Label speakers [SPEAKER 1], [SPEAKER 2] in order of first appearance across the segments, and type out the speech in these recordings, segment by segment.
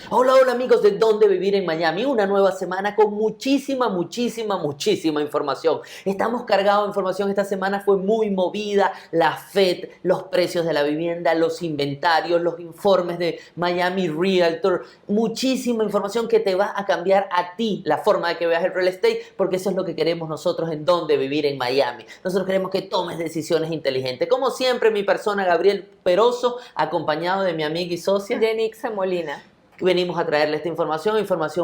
[SPEAKER 1] Hola, hola amigos de Dónde Vivir en Miami. Una nueva semana con muchísima información. Estamos cargados de información. Esta semana fue muy movida. La Fed, los precios de la vivienda, los inventarios, los informes de Miami Realtor. Muchísima información que te va a cambiar a ti la forma de que veas el real estate, porque eso es lo que queremos nosotros en Dónde Vivir en Miami. Nosotros queremos que tomes decisiones inteligentes. Como siempre, mi persona Gabriel Peroso, acompañado de mi amiga y socia
[SPEAKER 2] Yenixa Molina.
[SPEAKER 1] venimos a traerle esta información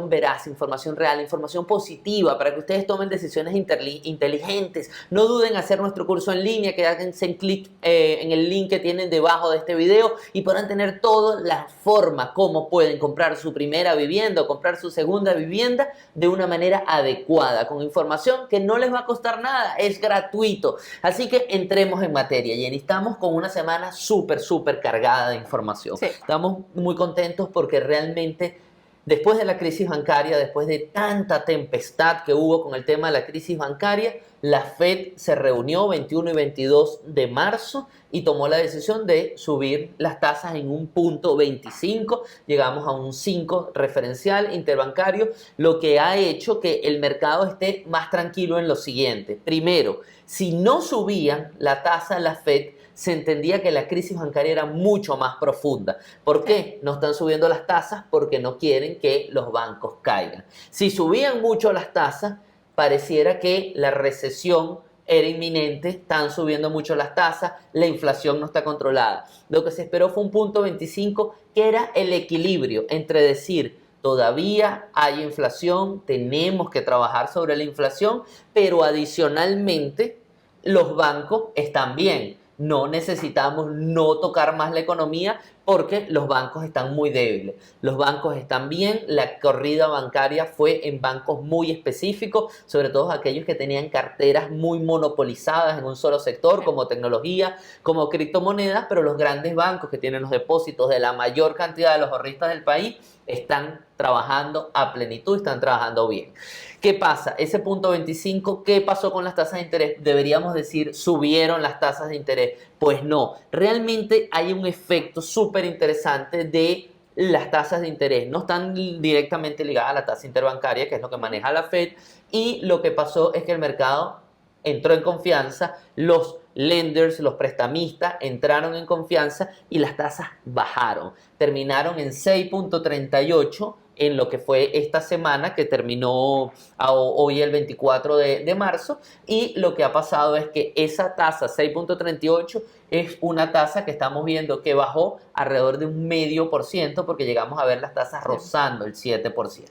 [SPEAKER 1] veraz, información real, información positiva para que ustedes tomen decisiones inteligentes. No duden en hacer nuestro curso en línea, que hagan clic en el link que tienen debajo de este video y podrán tener toda la forma como pueden comprar su primera vivienda o comprar su segunda vivienda de una manera adecuada, con información que no les va a costar nada, es gratuito. Así que entremos en materia, Jenny. Estamos con una semana súper cargada de información.
[SPEAKER 2] Sí.
[SPEAKER 1] Estamos muy contentos porque realmente después de la crisis bancaria, después de tanta tempestad que hubo con el tema de la crisis bancaria, la Fed se reunió 21 y 22 de marzo y tomó la decisión de subir las tasas en un punto 25, llegamos a un 5 referencial interbancario, lo que ha hecho que el mercado esté más tranquilo en lo siguiente. Primero, si no subían la tasa de la Fed, se entendía que la crisis bancaria era mucho más profunda. ¿Por qué? No están subiendo las tasas porque no quieren que los bancos caigan. Si subían mucho las tasas, pareciera que la recesión era inminente, están subiendo mucho las tasas, la inflación no está controlada. Lo que se esperó fue un punto 25, que era el equilibrio entre decir, todavía hay inflación, tenemos que trabajar sobre la inflación, pero adicionalmente los bancos están bien. No necesitamos no tocar más la economía porque los bancos están muy débiles. Los bancos están bien, la corrida bancaria fue en bancos muy específicos, sobre todo aquellos que tenían carteras muy monopolizadas en un solo sector, como tecnología, como criptomonedas, pero los grandes bancos que tienen los depósitos de la mayor cantidad de los ahorristas del país están trabajando a plenitud, están trabajando bien. ¿Qué pasa? Ese punto 25, ¿qué pasó con las tasas de interés? Deberíamos decir, ¿subieron las tasas de interés? Pues no, realmente hay un efecto súper interesante de las tasas de interés. No están directamente ligadas a la tasa interbancaria, que es lo que maneja la Fed, y lo que pasó es que el mercado entró en confianza, los lenders, los prestamistas entraron en confianza y las tasas bajaron. Terminaron en 6.38 en lo que fue esta semana que terminó hoy el 24 de marzo, y lo que ha pasado es que esa tasa 6.38 es una tasa que estamos viendo que bajó alrededor de un 0,5% porque llegamos a ver las tasas rozando el 7%.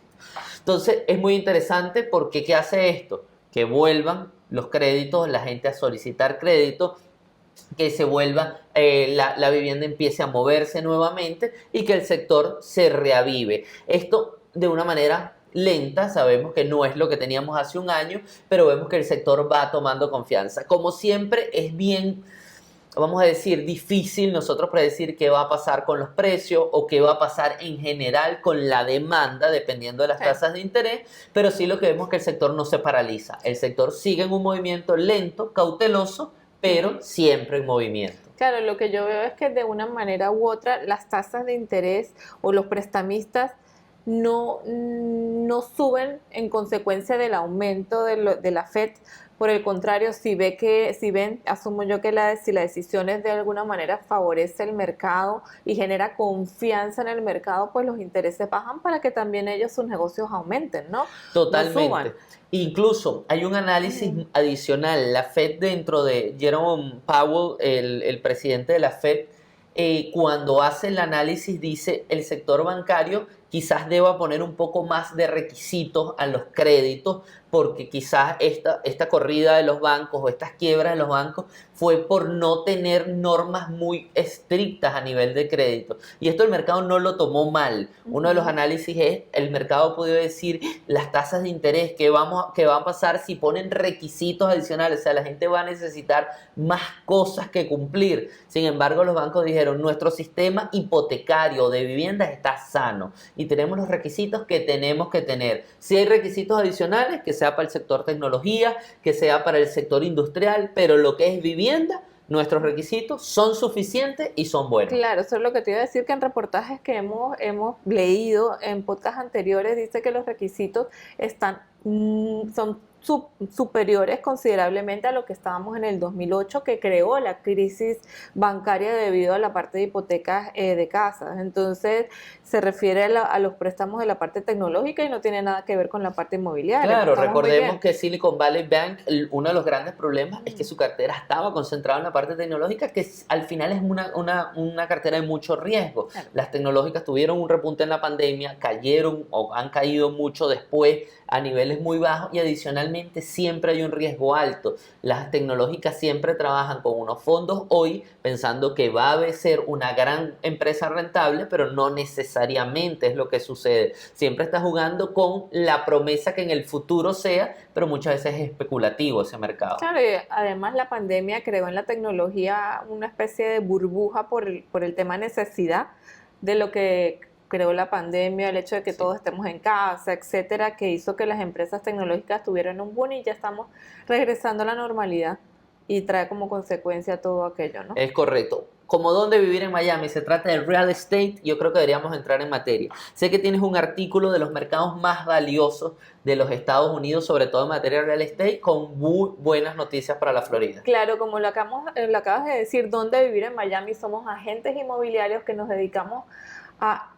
[SPEAKER 1] Entonces es muy interesante porque ¿qué hace esto? Que vuelvan los créditos, la gente a solicitar crédito, que se vuelva, la vivienda empiece a moverse nuevamente y que el sector se reavive. Esto de una manera lenta, sabemos que no es lo que teníamos hace un año, pero vemos que el sector va tomando confianza. Como siempre, es bien, vamos a decir, difícil nosotros predecir qué va a pasar con los precios o qué va a pasar en general con la demanda, dependiendo de las tasas de interés, pero sí lo que vemos es que el sector no se paraliza. El sector sigue en un movimiento lento, cauteloso, pero siempre en movimiento.
[SPEAKER 2] Claro, lo que yo veo es que de una manera u otra las tasas de interés o los prestamistas no suben en consecuencia del aumento de la Fed. Por el contrario, si ven, asumo yo que si la decisión es de alguna manera favorece el mercado y genera confianza en el mercado, pues los intereses bajan para que también ellos sus negocios aumenten, ¿no?
[SPEAKER 1] Totalmente.
[SPEAKER 2] No suban.
[SPEAKER 1] Incluso hay un análisis adicional. La Fed, dentro de Jerome Powell, el presidente de la Fed, cuando hace el análisis dice el sector bancario quizás deba poner un poco más de requisitos a los créditos, porque quizás esta corrida de los bancos o estas quiebras de los bancos fue por no tener normas muy estrictas a nivel de crédito. Y esto el mercado no lo tomó mal. Uno de los análisis es, el mercado puede decir, las tasas de interés, ¿qué va a pasar si ponen requisitos adicionales? O sea, la gente va a necesitar más cosas que cumplir. Sin embargo, los bancos dijeron, nuestro sistema hipotecario de viviendas está sano y tenemos los requisitos que tenemos que tener. Si hay requisitos adicionales, que sea para el sector tecnología, que sea para el sector industrial, pero lo que es vivienda, nuestros requisitos son suficientes y son buenos.
[SPEAKER 2] Claro, eso es lo que te iba a decir, que en reportajes que hemos leído en podcasts anteriores dice que los requisitos son superiores considerablemente a lo que estábamos en el 2008, que creó la crisis bancaria debido a la parte de hipotecas de casas. Entonces, se refiere a los préstamos de la parte tecnológica y no tiene nada que ver con la parte inmobiliaria.
[SPEAKER 1] Claro,
[SPEAKER 2] Estamos muy
[SPEAKER 1] recordemos
[SPEAKER 2] bien.
[SPEAKER 1] que Silicon Valley Bank, uno de los grandes problemas es que su cartera estaba concentrada en la parte tecnológica, que al final es una cartera de mucho riesgo.
[SPEAKER 2] Claro.
[SPEAKER 1] Las tecnológicas tuvieron un repunte en la pandemia, cayeron o han caído mucho después a niveles muy bajos y adicionalmente siempre hay un riesgo alto. Las tecnológicas siempre trabajan con unos fondos hoy pensando que va a ser una gran empresa rentable, pero no necesariamente es lo que sucede. Siempre está jugando con la promesa que en el futuro sea, pero muchas veces es especulativo ese mercado.
[SPEAKER 2] Claro, y además la pandemia creó en la tecnología una especie de burbuja por el tema necesidad de lo que creó la pandemia, el hecho de que todos estemos en casa, etcétera, que hizo que las empresas tecnológicas tuvieran un boom y ya estamos regresando a la normalidad y trae como consecuencia todo aquello, ¿no?
[SPEAKER 1] Es correcto. Como dónde vivir en Miami, se trata de real estate, yo creo que deberíamos entrar en materia. Sé que tienes un artículo de los mercados más valiosos de los Estados Unidos, sobre todo en materia de real estate, con muy buenas noticias para la Florida.
[SPEAKER 2] Claro, como lo acabas de decir, dónde vivir en Miami, somos agentes inmobiliarios que nos dedicamos a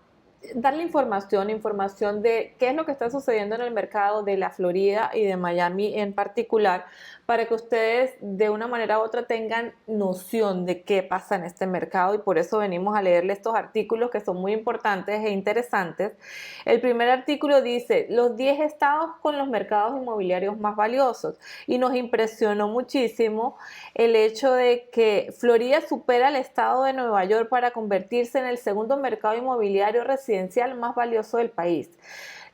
[SPEAKER 2] darle información de qué es lo que está sucediendo en el mercado de la Florida y de Miami en particular, para que ustedes de una manera u otra tengan noción de qué pasa en este mercado, y por eso venimos a leerle estos artículos que son muy importantes e interesantes. El primer artículo dice los 10 estados con los mercados inmobiliarios más valiosos, y nos impresionó muchísimo el hecho de que Florida supera al estado de Nueva York para convertirse en el segundo mercado inmobiliario residencial más valioso del país.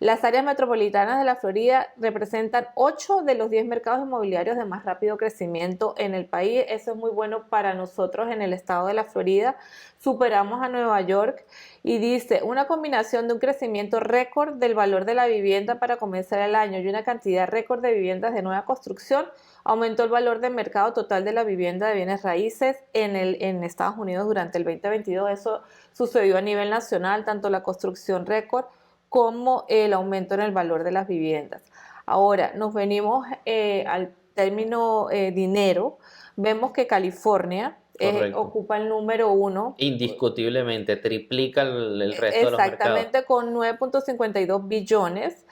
[SPEAKER 2] Las áreas metropolitanas de la Florida representan 8 de los 10 mercados inmobiliarios de más rápido crecimiento en el país. Eso es muy bueno para nosotros en el estado de la Florida. Superamos a Nueva York, y dice una combinación de un crecimiento récord del valor de la vivienda para comenzar el año y una cantidad récord de viviendas de nueva construcción aumentó el valor del mercado total de la vivienda de bienes raíces en Estados Unidos durante el 2022. Eso sucedió a nivel nacional, tanto la construcción récord como el aumento en el valor de las viviendas. Ahora, nos venimos al término dinero. Vemos que California ocupa el número 1.
[SPEAKER 1] Indiscutiblemente, triplica el resto de los mercados.
[SPEAKER 2] Exactamente, con 9.52 billones.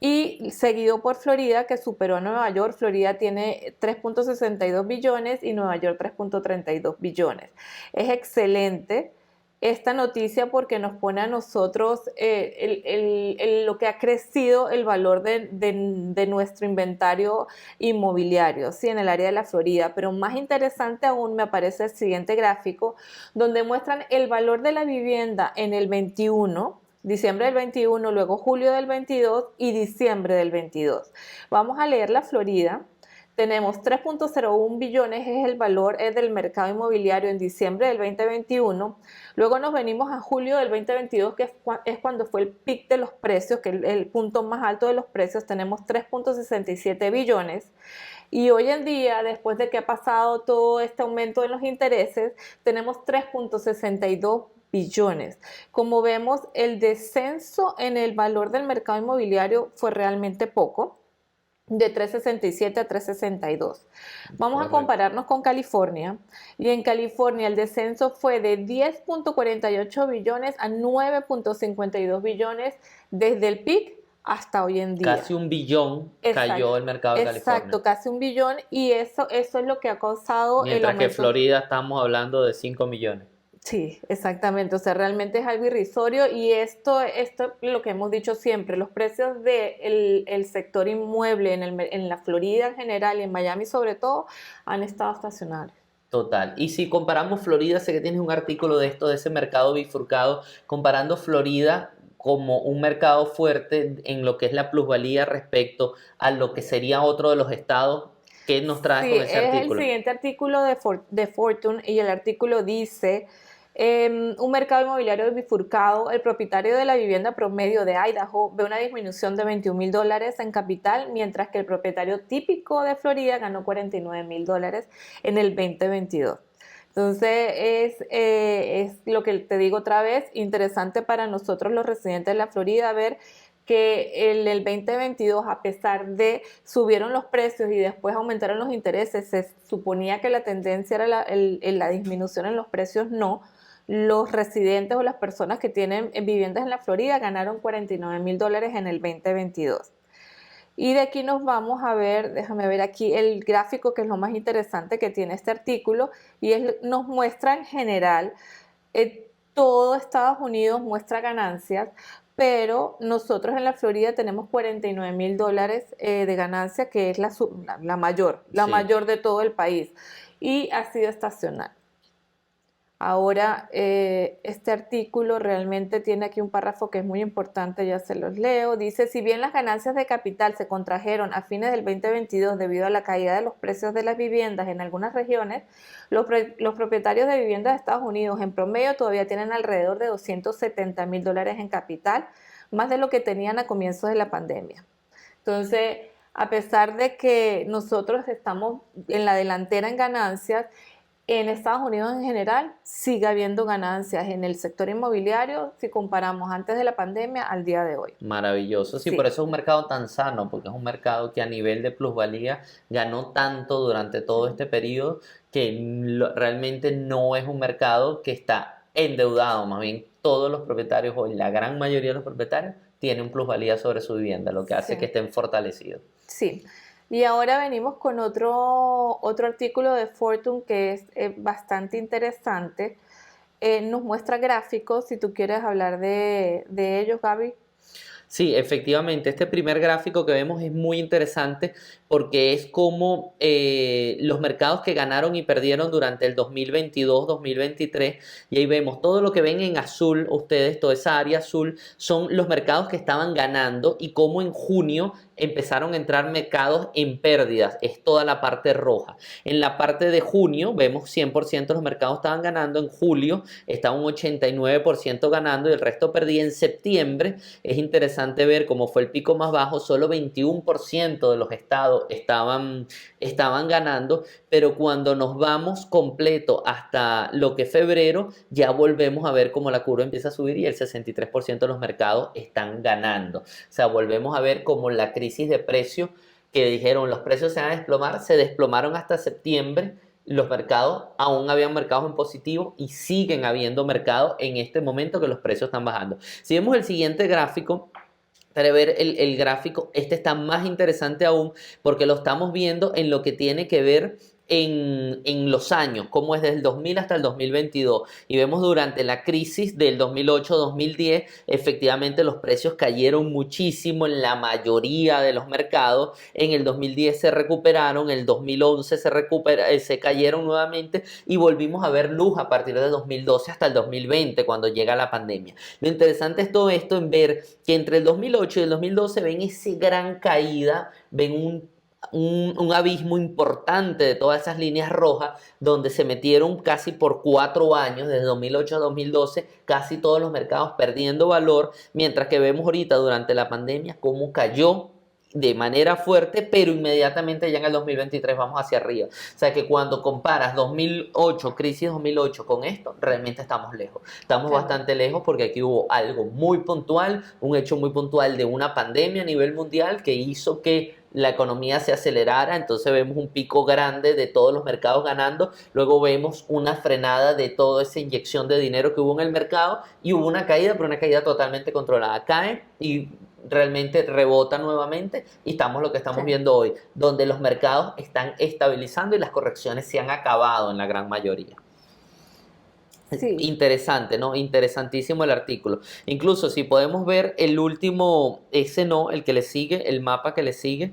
[SPEAKER 2] Y seguido por Florida, que superó a Nueva York. Florida tiene 3.62 billones y Nueva York 3.32 billones. Es excelente esta noticia porque nos pone a nosotros lo que ha crecido el valor de nuestro inventario inmobiliario, ¿sí? En el área de la Florida. Pero más interesante aún me aparece el siguiente gráfico, donde muestran el valor de la vivienda en el 21, diciembre del 21, luego julio del 22 y diciembre del 22. Vamos a leer la Florida. Tenemos 3.01 billones, es el valor del mercado inmobiliario en diciembre del 2021. Luego nos venimos a julio del 2022, que es cuando fue el pic de los precios, que es el punto más alto de los precios. Tenemos 3.67 billones. Y hoy en día, después de que ha pasado todo este aumento en los intereses, tenemos 3.62 billones. Como vemos, el descenso en el valor del mercado inmobiliario fue realmente poco, de 3.67 a 3.62. Vamos a compararnos con California, y en California el descenso fue de 10.48 billones a 9.52 billones desde el pic hasta hoy en día.
[SPEAKER 1] Casi un billón cayó el mercado de California.
[SPEAKER 2] Exacto, casi un billón, y eso es lo que ha causado el
[SPEAKER 1] Mientras
[SPEAKER 2] aumento.
[SPEAKER 1] que Florida estamos hablando de 5 millones.
[SPEAKER 2] Sí, exactamente, o sea, realmente es algo irrisorio, y esto es lo que hemos dicho siempre: los precios del sector inmueble en la Florida en general y en Miami sobre todo han estado estacionarios.
[SPEAKER 1] Total. Y si comparamos Florida, sé que tienes un artículo de esto, de ese mercado bifurcado, comparando Florida como un mercado fuerte en lo que es la plusvalía respecto a lo que sería otro de los estados. ¿Qué nos trae con ese artículo?
[SPEAKER 2] Es el siguiente artículo de Fortune, y el artículo dice: un mercado inmobiliario bifurcado, el propietario de la vivienda promedio de Idaho ve una disminución de $21,000 en capital, mientras que el propietario típico de Florida ganó $49,000 en el 2022. Entonces es lo que te digo otra vez, interesante para nosotros los residentes de la Florida ver que el 2022, a pesar de subieron los precios y después aumentaron los intereses, se suponía que la tendencia era la disminución en los precios, no. Los residentes o las personas que tienen viviendas en la Florida ganaron $49,000 en el 2022. Y de aquí nos vamos a ver, déjame ver aquí el gráfico que es lo más interesante que tiene este artículo y nos muestra en general, todo Estados Unidos muestra ganancias, pero nosotros en la Florida tenemos $49,000 de ganancia, que es la mayor, la
[SPEAKER 1] Sí.
[SPEAKER 2] mayor de todo el país y ha sido estacional. Ahora, este artículo realmente tiene aquí un párrafo que es muy importante, ya se los leo. Dice, si bien las ganancias de capital se contrajeron a fines del 2022 debido a la caída de los precios de las viviendas en algunas regiones, los propietarios de viviendas de Estados Unidos en promedio todavía tienen alrededor de $270,000 en capital, más de lo que tenían a comienzos de la pandemia. Entonces, a pesar de que nosotros estamos en la delantera en ganancias, en Estados Unidos en general sigue habiendo ganancias en el sector inmobiliario si comparamos antes de la pandemia al día de hoy.
[SPEAKER 1] Maravilloso, sí,
[SPEAKER 2] Sí.
[SPEAKER 1] por eso es un mercado tan sano, porque es un mercado que a nivel de plusvalía ganó tanto durante todo este periodo que realmente no es un mercado que está endeudado, más bien todos los propietarios o la gran mayoría de los propietarios tienen plusvalía sobre su vivienda, lo que hace
[SPEAKER 2] Sí.
[SPEAKER 1] que estén fortalecidos.
[SPEAKER 2] Sí. Y ahora venimos con otro artículo de Fortune que es bastante interesante. Nos muestra gráficos, si tú quieres hablar de ellos, Gaby.
[SPEAKER 1] Sí, efectivamente, este primer gráfico que vemos es muy interesante porque es como los mercados que ganaron y perdieron durante el 2022-2023 y ahí vemos todo lo que ven en azul, ustedes, toda esa área azul, son los mercados que estaban ganando y cómo en junio empezaron a entrar mercados en pérdidas, es toda la parte roja. En la parte de junio vemos 100% los mercados estaban ganando, en julio estaba un 89% ganando y el resto perdía. En septiembre es interesante ver cómo fue el pico más bajo, solo 21% de los estados estaban ganando, pero cuando nos vamos completo hasta lo que es febrero, ya volvemos a ver cómo la curva empieza a subir y el 63% de los mercados están ganando. O sea, volvemos a ver cómo la crisis de precios que dijeron los precios se van a desplomar, se desplomaron hasta septiembre. Los mercados, aún habían mercados en positivo y siguen habiendo mercados en este momento que los precios están bajando. Si vemos el siguiente gráfico, para ver el gráfico, este está más interesante aún porque lo estamos viendo en lo que tiene que ver en los años, cómo es desde el 2000 hasta el 2022. Y vemos durante la crisis del 2008-2010, efectivamente los precios cayeron muchísimo en la mayoría de los mercados. En el 2010 se recuperaron, en el 2011 se cayeron nuevamente y volvimos a ver luz a partir de 2012 hasta el 2020, cuando llega la pandemia. Lo interesante es todo esto en ver que entre el 2008 y el 2012 ven esa gran caída, ven un abismo importante de todas esas líneas rojas donde se metieron casi por 4 años, desde 2008 a 2012, casi todos los mercados perdiendo valor, mientras que vemos ahorita durante la pandemia cómo cayó de manera fuerte, pero inmediatamente ya en el 2023 vamos hacia arriba. O sea que cuando comparas 2008, crisis 2008 con esto, realmente estamos lejos. Estamos
[SPEAKER 2] Claro.
[SPEAKER 1] bastante lejos porque aquí hubo algo muy puntual, un hecho muy puntual de una pandemia a nivel mundial que hizo que la economía se acelerara, entonces vemos un pico grande de todos los mercados ganando, luego vemos una frenada de toda esa inyección de dinero que hubo en el mercado y hubo una caída, pero una caída totalmente controlada. Cae y realmente rebota nuevamente y estamos lo que estamos viendo hoy, donde los mercados están estabilizando y las correcciones se han acabado en la gran mayoría.
[SPEAKER 2] Sí.
[SPEAKER 1] Interesante, ¿no? Interesantísimo el artículo. Incluso si podemos ver el último, ese no, el que le sigue, el mapa que le sigue,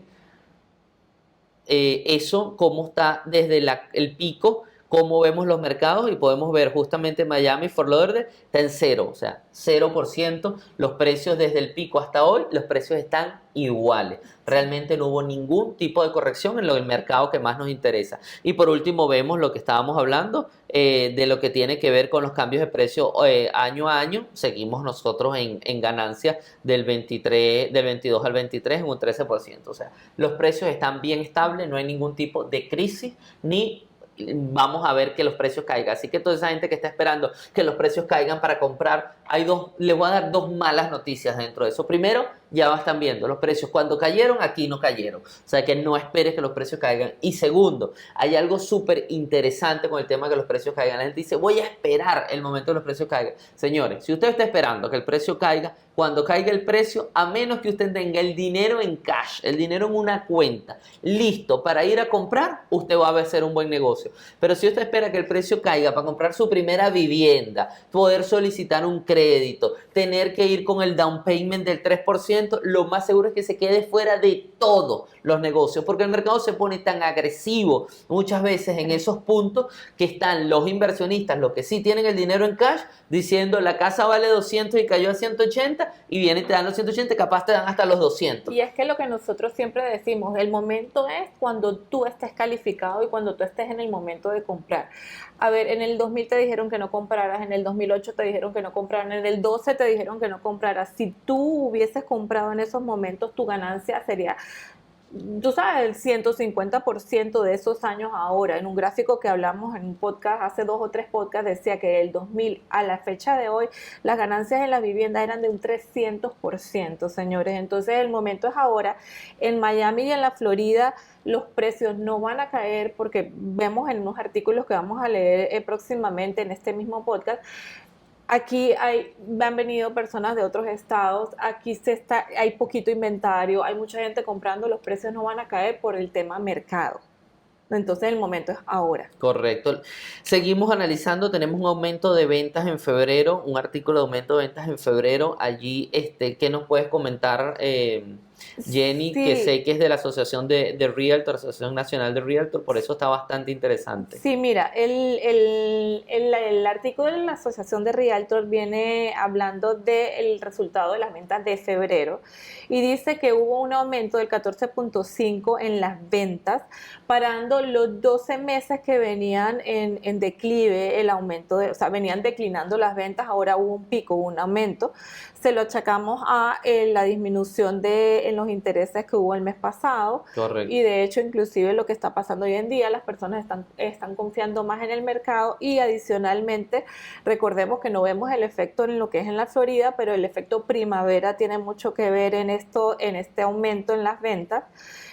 [SPEAKER 1] eso, cómo está desde el pico, cómo vemos los mercados y podemos ver justamente Miami, Fort Lauderdale, está en cero, o sea, 0%. Los precios desde el pico hasta hoy, los precios están iguales. Realmente no hubo ningún tipo de corrección en el mercado que más nos interesa. Y por último vemos lo que estábamos hablando de lo que tiene que ver con los cambios de precio año a año. Seguimos nosotros en ganancias del 22 al 23 en un 13%. O sea, los precios están bien estables, no hay ningún tipo de crisis ni vamos a ver que los precios caigan. Así que toda esa gente que está esperando que los precios caigan para comprar, les voy a dar dos malas noticias dentro de eso. Primero, ya están viendo los precios cuando cayeron, aquí no cayeron. O sea que no esperes que los precios caigan. Y segundo, hay algo súper interesante con el tema de que los precios caigan. La gente dice, voy a esperar el momento que los precios caigan. Señores, si usted está esperando que el precio caiga, cuando caiga el precio, a menos que usted tenga el dinero en cash, el dinero en una cuenta, listo para ir a comprar, usted va a hacer un buen negocio. Pero si usted espera que el precio caiga para comprar su primera vivienda, poder solicitar un crédito, tener que ir con el down payment del 3%, lo más seguro es que se quede fuera de todos los negocios, porque el mercado se pone tan agresivo muchas veces en esos puntos que están los inversionistas, los que sí tienen el dinero en cash, diciendo la casa vale 200 y cayó a 180 y vienen y te dan los 180, capaz te dan hasta los 200.
[SPEAKER 2] Y es que lo que nosotros siempre decimos, el momento es cuando tú estés calificado y cuando tú estés en el momento de comprar. A ver, en el 2000 te dijeron que no compraras, en el 2008 te dijeron que no compraras, en el 12 te dijeron que no compraras. Si tú hubieses comprado en esos momentos, tu ganancia sería, tú sabes, el 150% de esos años ahora. En un gráfico que hablamos en un podcast, hace 2 o 3 podcasts, decía que del 2000 a la fecha de hoy, las ganancias en la vivienda eran de un 300%, señores. Entonces el momento es ahora. En Miami y en la Florida los precios no van a caer porque vemos en unos artículos que vamos a leer próximamente en este mismo podcast. Aquí han venido personas de otros estados, aquí hay poquito inventario, hay mucha gente comprando, los precios no van a caer por el tema mercado. Entonces el momento es ahora.
[SPEAKER 1] Correcto. Seguimos analizando, tenemos un aumento de ventas en febrero, un artículo de aumento de ventas en febrero. Allí, ¿qué nos puedes comentar, Jenny?
[SPEAKER 2] Sí.
[SPEAKER 1] Que sé que es de la Asociación de Realtor, Asociación Nacional de Realtor, por eso está bastante interesante.
[SPEAKER 2] Sí, mira, el artículo de la Asociación de Realtor viene hablando del resultado de las ventas de febrero y dice que hubo un aumento del 14.5% en las ventas, parando los 12 meses que venían en declive el aumento, o sea, venían declinando las ventas, ahora hubo un pico, hubo un aumento. Se lo achacamos a la disminución en los intereses que hubo el mes pasado.
[SPEAKER 1] Correcto.
[SPEAKER 2] Y de hecho, inclusive lo que está pasando hoy en día, las personas están confiando más en el mercado y adicionalmente, recordemos que no vemos el efecto en lo que es en la Florida, pero el efecto primavera tiene mucho que ver en este aumento en las ventas.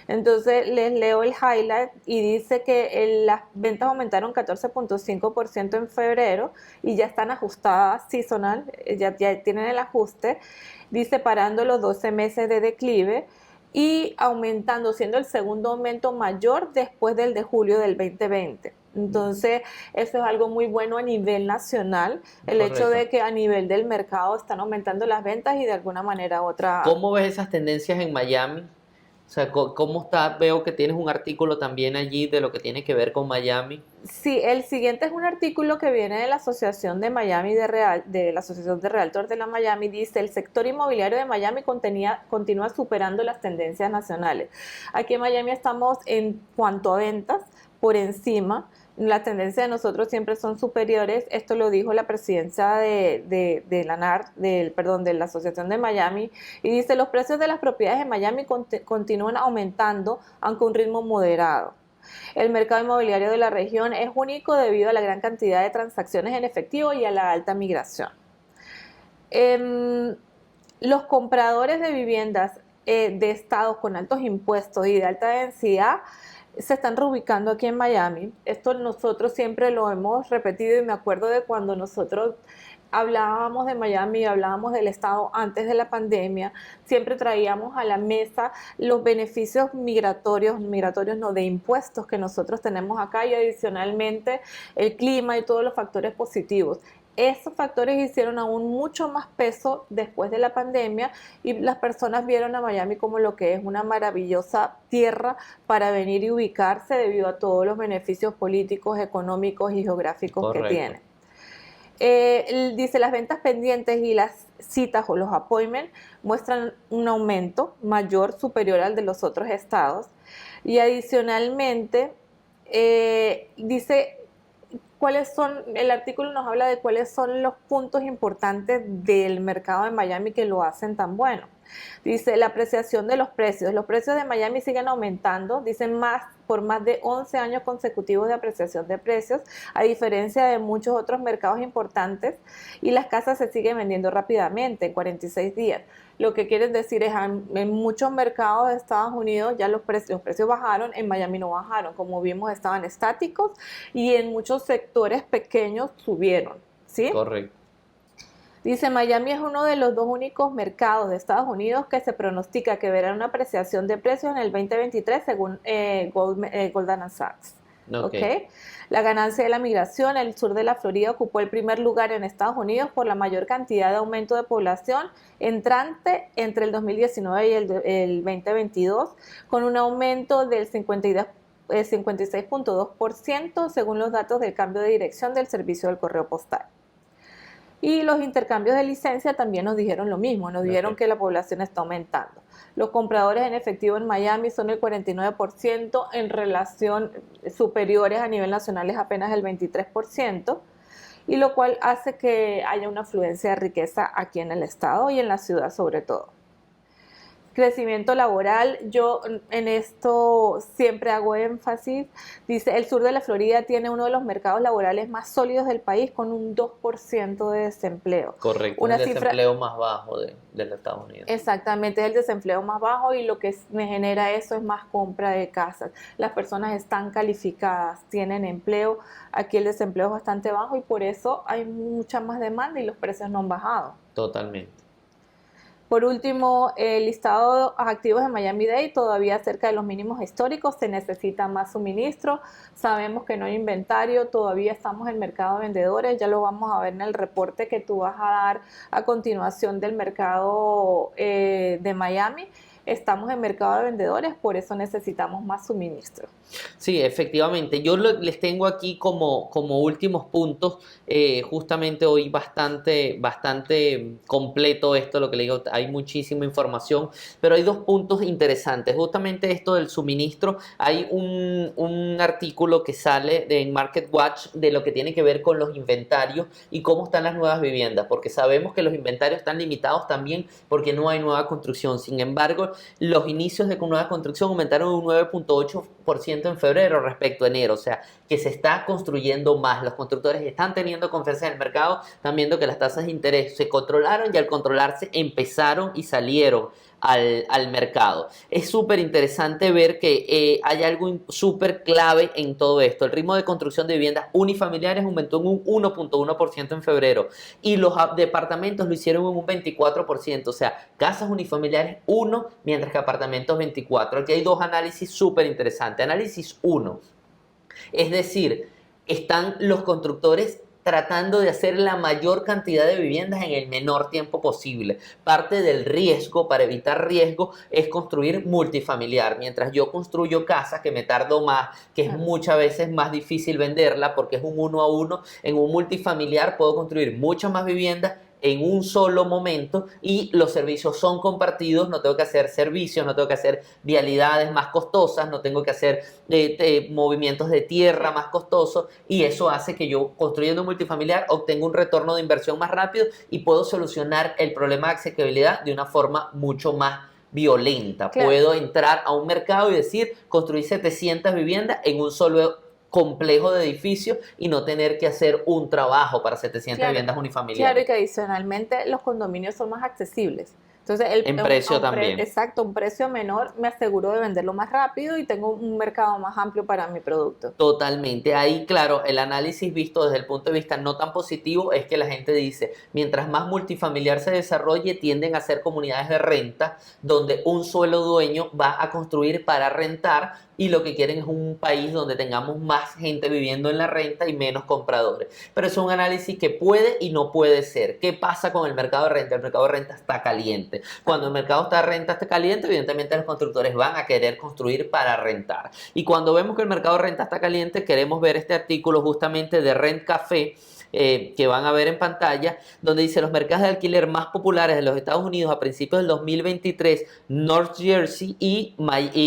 [SPEAKER 2] Entonces les leo el highlight y dice que las ventas aumentaron 14.5% en febrero y ya están ajustadas seasonal, ya tienen el ajuste, dice parando los 12 meses de declive y aumentando, siendo el segundo aumento mayor después del de julio del 2020. Entonces, eso es algo muy bueno a nivel nacional, el
[SPEAKER 1] Correcto.
[SPEAKER 2] hecho de que a nivel del mercado están aumentando las ventas y de alguna manera u otra.
[SPEAKER 1] ¿Cómo ves esas tendencias en Miami? O sea, ¿cómo está? Veo que tienes un artículo también allí de lo que tiene que ver con Miami.
[SPEAKER 2] Sí, el siguiente es un artículo que viene de la Asociación de Miami de la Asociación de Realtors de la Miami. Dice, el sector inmobiliario de Miami continúa superando las tendencias nacionales. Aquí en Miami estamos, en cuanto a ventas, por encima. Las tendencias de nosotros siempre son superiores. Esto lo dijo la presidencia de la NAR, de la Asociación de Miami, y dice, los precios de las propiedades en Miami continúan aumentando, aunque a un ritmo moderado. El mercado inmobiliario de la región es único debido a la gran cantidad de transacciones en efectivo y a la alta migración. Los compradores de viviendas de estados con altos impuestos y de alta densidad se están reubicando aquí en Miami. Esto nosotros siempre lo hemos repetido y me acuerdo de cuando nosotros hablábamos de Miami, hablábamos del estado antes de la pandemia, siempre traíamos a la mesa los beneficios migratorios no, de impuestos que nosotros tenemos acá y adicionalmente el clima y todos los factores positivos. Esos factores hicieron aún mucho más peso después de la pandemia y las personas vieron a Miami como lo que es una maravillosa tierra para venir y ubicarse debido a todos los beneficios políticos, económicos y geográficos. Correcto. Que tiene. Dice, las ventas pendientes y las citas o los appointments muestran un aumento mayor, superior al de los otros estados. Y adicionalmente, dice, el artículo nos habla de cuáles son los puntos importantes del mercado de Miami que lo hacen tan bueno. Dice, la apreciación de los precios. Los precios de Miami siguen aumentando, dicen por más de 11 años consecutivos de apreciación de precios, a diferencia de muchos otros mercados importantes, y las casas se siguen vendiendo rápidamente, en 46 días. Lo que quieren decir es, en muchos mercados de Estados Unidos ya los precios bajaron, en Miami no bajaron, como vimos estaban estáticos, y en muchos sectores pequeños subieron, ¿sí?
[SPEAKER 1] Correcto.
[SPEAKER 2] Dice, Miami es uno de los dos únicos mercados de Estados Unidos que se pronostica que verá una apreciación de precios en el 2023 según Goldman Sachs. Okay. La ganancia de la migración, el sur de la Florida ocupó el primer lugar en Estados Unidos por la mayor cantidad de aumento de población entrante entre el 2019 y el 2022, con un aumento del 56.2% según los datos del cambio de dirección del servicio del correo postal. Y los intercambios de licencia también nos dijeron lo mismo, nos dijeron que la población está aumentando. Los compradores en efectivo en Miami son el 49%, en relación superiores a nivel nacional es apenas el 23%, y lo cual hace que haya una afluencia de riqueza aquí en el estado y en la ciudad sobre todo. Crecimiento laboral, yo en esto siempre hago énfasis, dice, el sur de la Florida tiene uno de los mercados laborales más sólidos del país con un 2% de desempleo.
[SPEAKER 1] Correcto, el desempleo más bajo de los Estados Unidos.
[SPEAKER 2] Exactamente, es el desempleo más bajo y lo que me genera eso es más compra de casas. Las personas están calificadas, tienen empleo, aquí el desempleo es bastante bajo y por eso hay mucha más demanda y los precios no han bajado.
[SPEAKER 1] Totalmente.
[SPEAKER 2] Por último, el listado de activos de Miami-Dade todavía cerca de los mínimos históricos, se necesita más suministro, sabemos que no hay inventario, todavía estamos en mercado de vendedores, ya lo vamos a ver en el reporte que tú vas a dar a continuación del mercado de Miami. Estamos en mercado de vendedores, por eso necesitamos más suministro.
[SPEAKER 1] Sí, efectivamente. Yo les tengo aquí como últimos puntos, justamente hoy bastante completo esto, lo que le digo, hay muchísima información, pero hay dos puntos interesantes. Justamente esto del suministro, hay un artículo que sale en Market Watch de lo que tiene que ver con los inventarios y cómo están las nuevas viviendas, porque sabemos que los inventarios están limitados también porque no hay nueva construcción. Sin embargo, los inicios de nueva construcción aumentaron un 9.8% en febrero respecto a enero, o sea que se está construyendo más, los constructores están teniendo confianza en el mercado, están viendo que las tasas de interés se controlaron y al controlarse empezaron y salieron al mercado. Es súper interesante ver que hay algo súper clave en todo esto. El ritmo de construcción de viviendas unifamiliares aumentó en un 1.1% en febrero y los departamentos lo hicieron en un 24%, o sea, casas unifamiliares 1, mientras que apartamentos 24. Aquí hay dos análisis súper interesantes. Análisis 1, es decir, están los constructores tratando de hacer la mayor cantidad de viviendas en el menor tiempo posible. Parte del riesgo, para evitar riesgo, es construir multifamiliar. Mientras yo construyo casas que me tardo más, que es muchas veces más difícil venderla porque es un 1 a 1, en un multifamiliar puedo construir muchas más viviendas en un solo momento y los servicios son compartidos, no tengo que hacer servicios, no tengo que hacer vialidades más costosas, no tengo que hacer movimientos de tierra más costosos y eso hace que yo construyendo un multifamiliar obtenga un retorno de inversión más rápido y puedo solucionar el problema de accesibilidad de una forma mucho más violenta. Claro. Puedo entrar a un mercado y decir, construir 700 viviendas en un solo complejo de edificios y no tener que hacer un trabajo para 700 viviendas unifamiliares.
[SPEAKER 2] Claro, y que adicionalmente los condominios son más accesibles. Entonces,
[SPEAKER 1] en precio también.
[SPEAKER 2] Exacto, un precio menor me aseguro de venderlo más rápido y tengo un mercado más amplio para mi producto.
[SPEAKER 1] Totalmente. Ahí, claro, el análisis visto desde el punto de vista no tan positivo es que la gente dice, mientras más multifamiliar se desarrolle, tienden a ser comunidades de renta donde un solo dueño va a construir para rentar y lo que quieren es un país donde tengamos más gente viviendo en la renta y menos compradores. Pero es un análisis que puede y no puede ser. ¿Qué pasa con el mercado de renta? El mercado de renta está caliente. Cuando el mercado de renta está caliente, evidentemente los constructores van a querer construir para rentar. Y cuando vemos que el mercado de renta está caliente, queremos ver este artículo justamente de Rent Café, que van a ver en pantalla, donde dice los mercados de alquiler más populares de los Estados Unidos a principios del 2023, North Jersey y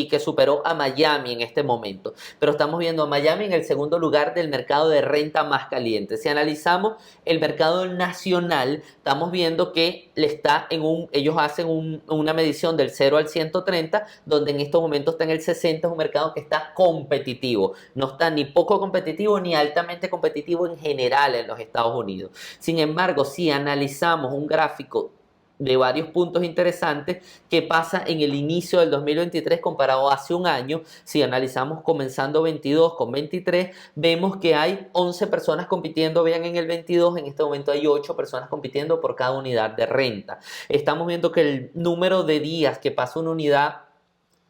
[SPEAKER 1] que superó a Miami en este momento. Pero estamos viendo a Miami en el segundo lugar del mercado de renta más caliente. Si analizamos el mercado nacional, estamos viendo que ellos hacen una medición del 0 al 130, donde en estos momentos está en el 60, es un mercado que está competitivo. No está ni poco competitivo ni altamente competitivo en general en los Estados Unidos. Sin embargo, si analizamos un gráfico de varios puntos interesantes que pasa en el inicio del 2023 comparado a hace un año, si analizamos comenzando 22 con 23, vemos que hay 11 personas compitiendo, vean en el 22, en este momento hay 8 personas compitiendo por cada unidad de renta. Estamos viendo que el número de días que pasa una unidad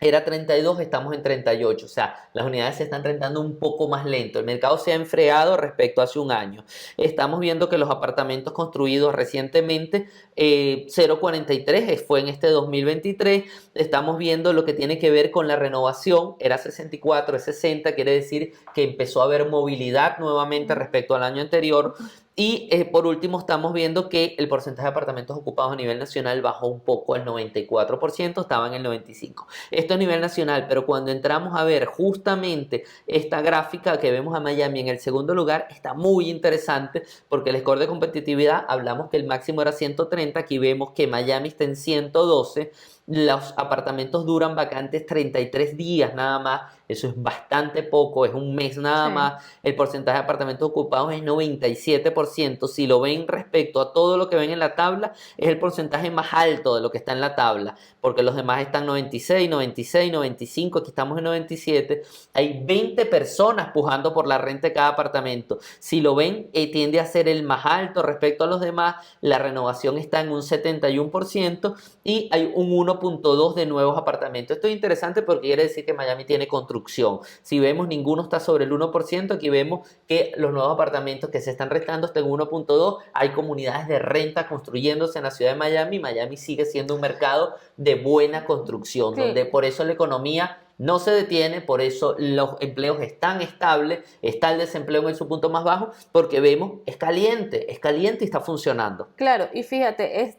[SPEAKER 1] era 32, estamos en 38, o sea, las unidades se están rentando un poco más lento, el mercado se ha enfriado respecto a hace un año. Estamos viendo que los apartamentos construidos recientemente, 0,43 fue en este 2023, estamos viendo lo que tiene que ver con la renovación, era 64, es 60, quiere decir que empezó a haber movilidad nuevamente respecto al año anterior. Y por último estamos viendo que el porcentaje de apartamentos ocupados a nivel nacional bajó un poco al 94%, estaba en el 95%. Esto a nivel nacional, pero cuando entramos a ver justamente esta gráfica que vemos a Miami en el segundo lugar, está muy interesante porque el score de competitividad, hablamos que el máximo era 130, aquí vemos que Miami está en 112, los apartamentos duran vacantes 33 días nada más, eso es bastante poco, es un mes nada más, el porcentaje de apartamentos ocupados es 97%, si lo ven respecto a todo lo que ven en la tabla, es el porcentaje más alto de lo que está en la tabla, porque los demás están 96, 96, 95, aquí estamos en 97, hay 20 personas pujando por la renta de cada apartamento, si lo ven, tiende a ser el más alto respecto a los demás, la renovación está en un 71% y hay un 1.2 de nuevos apartamentos. Esto es interesante porque quiere decir que Miami tiene construcción. Si vemos, ninguno está sobre el 1%. Aquí vemos que los nuevos apartamentos que se están rentando están en 1.2. Hay comunidades de renta construyéndose en la ciudad de Miami. Miami sigue siendo un mercado de buena construcción, donde por eso la economía no se detiene, por eso los empleos están estables, está el desempleo en su punto más bajo, porque vemos, es caliente y está funcionando.
[SPEAKER 2] Claro, y fíjate,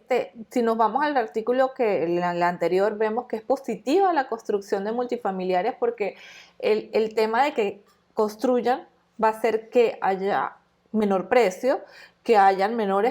[SPEAKER 2] si nos vamos al artículo que la anterior, vemos que es positiva la construcción de multifamiliares porque el tema de que construyan va a hacer que haya menor precio, que hayan menor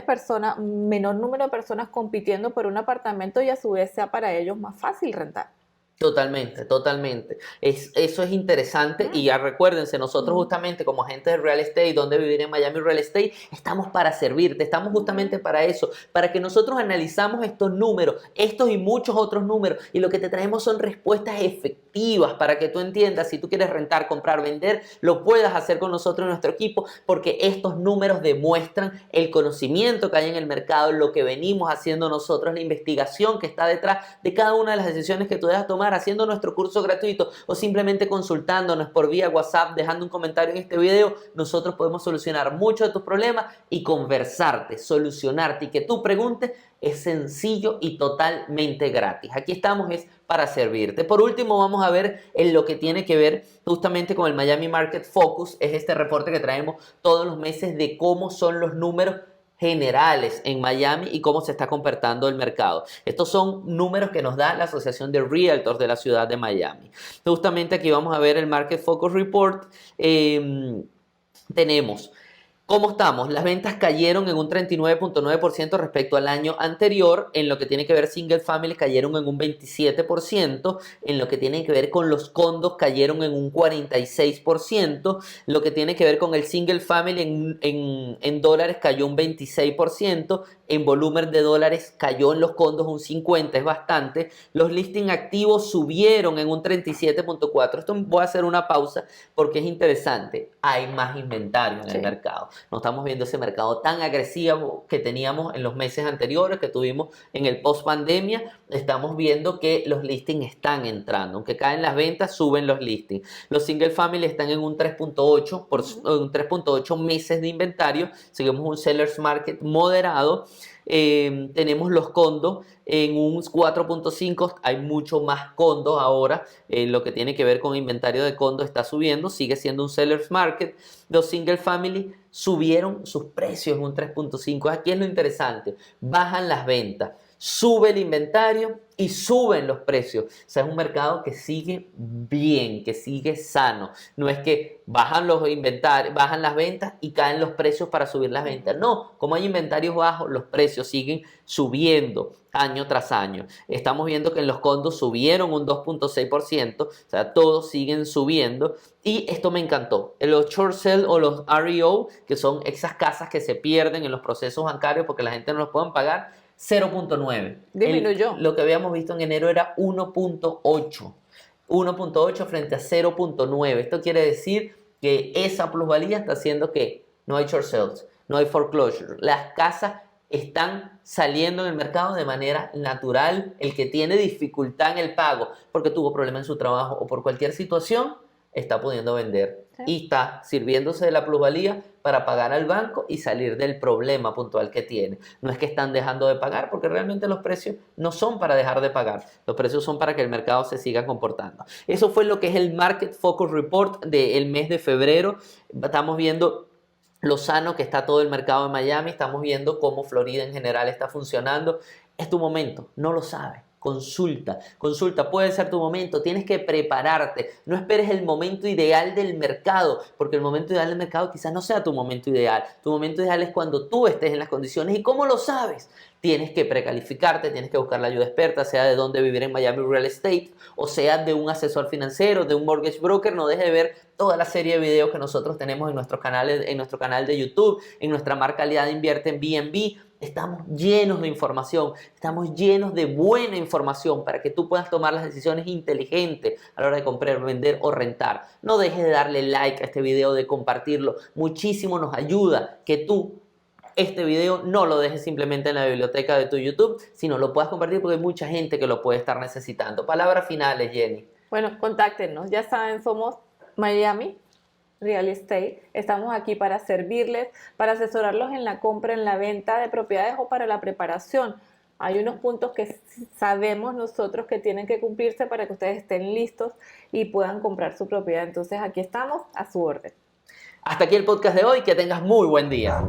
[SPEAKER 2] número de personas compitiendo por un apartamento y a su vez sea para ellos más fácil rentar.
[SPEAKER 1] Totalmente, totalmente. Eso es interesante y ya recuérdense, nosotros justamente como agentes de real estate, donde vivir en Miami Real Estate, estamos para servirte, estamos justamente para eso, para que nosotros analizamos estos números, estos y muchos otros números y lo que te traemos son respuestas efectivas para que tú entiendas si tú quieres rentar, comprar, vender, lo puedas hacer con nosotros en nuestro equipo porque estos números demuestran el conocimiento que hay en el mercado, lo que venimos haciendo nosotros, la investigación que está detrás de cada una de las decisiones que tú debas tomar haciendo nuestro curso gratuito o simplemente consultándonos por vía WhatsApp, dejando un comentario en este video, nosotros podemos solucionar muchos de tus problemas y conversarte, solucionarte y que tú preguntes es sencillo y totalmente gratis. Aquí estamos es para servirte. Por último, vamos a ver en lo que tiene que ver justamente con el Miami Market Focus, es este reporte que traemos todos los meses de cómo son los números generales en Miami y cómo se está comportando el mercado. Estos son números que nos da la Asociación de Realtors de la ciudad de Miami. Justamente aquí vamos a ver el Market Focus Report. Tenemos ¿cómo estamos? Las ventas cayeron en un 39.9% respecto al año anterior. En lo que tiene que ver single family cayeron en un 27%. En lo que tiene que ver con los condos cayeron en un 46%. Lo que tiene que ver con el single family en dólares cayó un 26%. En volumen de dólares cayó en los condos un 50%, es bastante. Los listings activos subieron en un 37.4%. Esto voy a hacer una pausa porque es interesante. Hay más inventario en el mercado. No estamos viendo ese mercado tan agresivo que teníamos en los meses anteriores, que tuvimos en el post pandemia. Estamos viendo que los listings están entrando. Aunque caen las ventas, suben los listings. Los single family están en un 3.8 meses de inventario. Seguimos un seller's market moderado. Tenemos los condos en un 4.5, hay mucho más condos ahora, lo que tiene que ver con inventario de condos está subiendo, sigue siendo un seller's market. Los single family subieron sus precios en un 3.5, aquí es lo interesante, bajan las ventas, sube el inventario y suben los precios. O sea, es un mercado que sigue bien, que sigue sano. No es que bajan los inventarios, bajan las ventas y caen los precios para subir las ventas. No, como hay inventarios bajos, los precios siguen subiendo año tras año. Estamos viendo que en los condos subieron un 2.6%, o sea, todos siguen subiendo. Y esto me encantó. Los short sale o los REO, que son esas casas que se pierden en los procesos bancarios porque la gente no los puede pagar, 0.9.
[SPEAKER 2] Disminuyó.
[SPEAKER 1] Lo que habíamos visto en enero era 1.8. 1.8 frente a 0.9. Esto quiere decir que esa plusvalía está haciendo que no hay short sales, no hay foreclosure. Las casas están saliendo en el mercado de manera natural. El que tiene dificultad en el pago porque tuvo problemas en su trabajo o por cualquier situación, está pudiendo vender.
[SPEAKER 2] Sí.
[SPEAKER 1] Y está sirviéndose de la plusvalía para pagar al banco y salir del problema puntual que tiene. No es que están dejando de pagar, porque realmente los precios no son para dejar de pagar. Los precios son para que el mercado se siga comportando. Eso fue lo que es el Market Focus Report del mes de febrero. Estamos viendo lo sano que está todo el mercado de Miami. Estamos viendo cómo Florida en general está funcionando. Es tu momento, no lo sabes. Consulta, puede ser tu momento, tienes que prepararte, no esperes el momento ideal del mercado, porque el momento ideal del mercado quizás no sea tu momento ideal es cuando tú estés en las condiciones. ¿Y cómo lo sabes? Tienes que precalificarte, tienes que buscar la ayuda experta, sea de dónde vivir en Miami Real Estate, o sea de un asesor financiero, de un mortgage broker. No dejes de ver toda la serie de videos que nosotros tenemos en nuestro canal de YouTube, en nuestra marca Aliada Invierte en BNB. Estamos llenos de información, estamos llenos de buena información para que tú puedas tomar las decisiones inteligentes a la hora de comprar, vender o rentar. No dejes de darle like a este video, de compartirlo. Muchísimo nos ayuda que tú este video no lo dejes simplemente en la biblioteca de tu YouTube, sino lo puedas compartir porque hay mucha gente que lo puede estar necesitando. Palabras finales, Jenny.
[SPEAKER 2] Bueno, contáctenos. Ya saben, somos Miami Real Estate. Estamos aquí para servirles, para asesorarlos en la compra, en la venta de propiedades o para la preparación. Hay unos puntos que sabemos nosotros que tienen que cumplirse para que ustedes estén listos y puedan comprar su propiedad. Entonces aquí estamos a su orden.
[SPEAKER 1] Hasta aquí el podcast de hoy. Que tengas muy buen día.